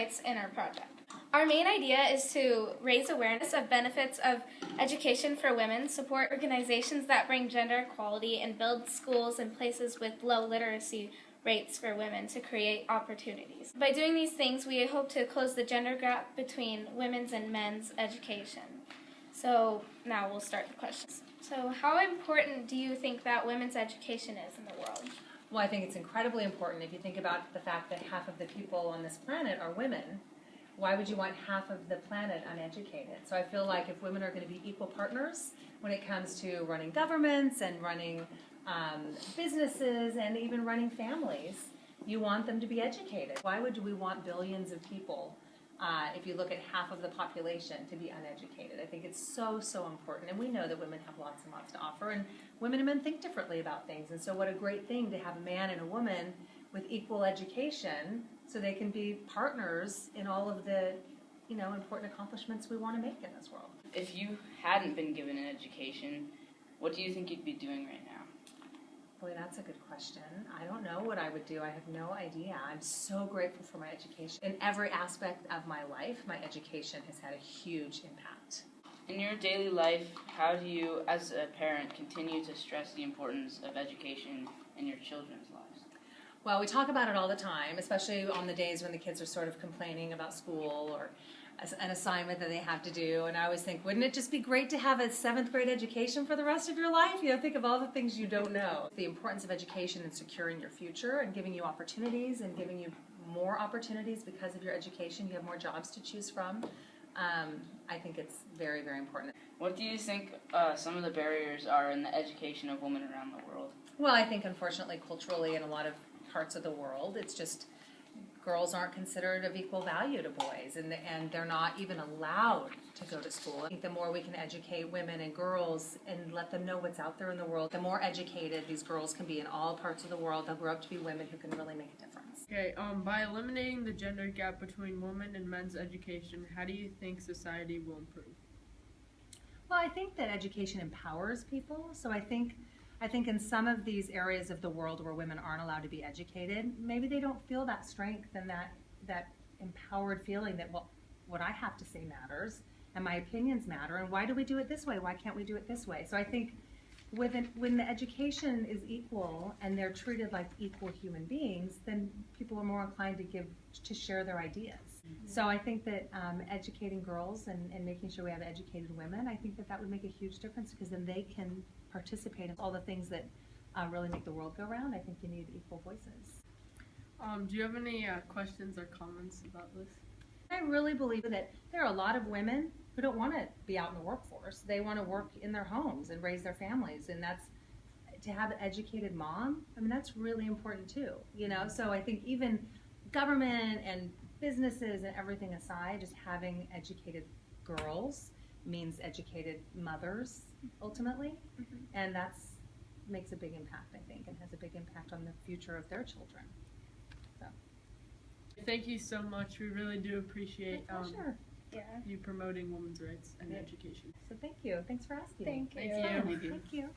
rights in our project. Our main idea is to raise awareness of benefits of education for women, support organizations that bring gender equality, and build schools in places with low literacy rates for women to create opportunities. By doing these things, we hope to close the gender gap between women's and men's education. So now we'll start the questions. So how important do you think that women's education is in the world? Well, I think it's incredibly important if you think about the fact that half of the people on this planet are women. Why would you want half of the planet uneducated? So I feel like if women are going to be equal partners when it comes to running governments and running businesses and even running families, you want them to be educated. Why would we want billions of people, if you look at half of the population, to be uneducated? I think it's so, so important. And we know that women have lots and lots to offer, and women and men think differently about things. And so what a great thing to have a man and a woman with equal education so they can be partners in all of the important accomplishments we want to make in this world. If you hadn't been given an education, what do you think you'd be doing right now? Boy, that's a good question. I don't know what I would do. I have no idea. I'm so grateful for my education. In every aspect of my life, my education has had a huge impact. In your daily life, how do you, as a parent, continue to stress the importance of education in your children's lives? Well, we talk about it all the time, especially on the days when the kids are sort of complaining about school or an assignment that they have to do. And I always think, wouldn't it just be great to have a 7th grade education for the rest of your life? Think of all the things you don't know. The importance of education in securing your future and giving you opportunities and giving you more opportunities because of your education. You have more jobs to choose from. I think it's very, very important. What do you think some of the barriers are in the education of women around the world? Well, I think unfortunately culturally in a lot of parts of the world, it's just girls aren't considered of equal value to boys, and they're not even allowed to go to school. I think the more we can educate women and girls and let them know what's out there in the world, the more educated these girls can be in all parts of the world. They'll grow up to be women who can really make a difference. Okay, by eliminating the gender gap between women and men's education, how do you think society will improve? Well, I think that education empowers people, so I think in some of these areas of the world where women aren't allowed to be educated, maybe they don't feel that strength and that empowered feeling that, well, what I have to say matters and my opinions matter, and why do we do it this way? Why can't we do it this way? So I think when the education is equal and they're treated like equal human beings, then people are more inclined to share their ideas. Mm-hmm. So I think that educating girls and making sure we have educated women, I think that would make a huge difference, because then they can participate in all the things that really make the world go round. I think you need equal voices. Do you have any questions or comments about this? I really believe that there are a lot of women who don't want to be out in the workforce. They want to work in their homes and raise their families, and that's to have an educated mom. I mean, that's really important too. So I think even government and businesses and everything aside, just having educated girls means educated mothers ultimately, and that's makes a big impact, I think, and has a big impact on the future of their children. So thank you so much. We really do appreciate you promoting women's rights and education. So thank you. Thanks for asking. Thank you. Thank you. Thank you.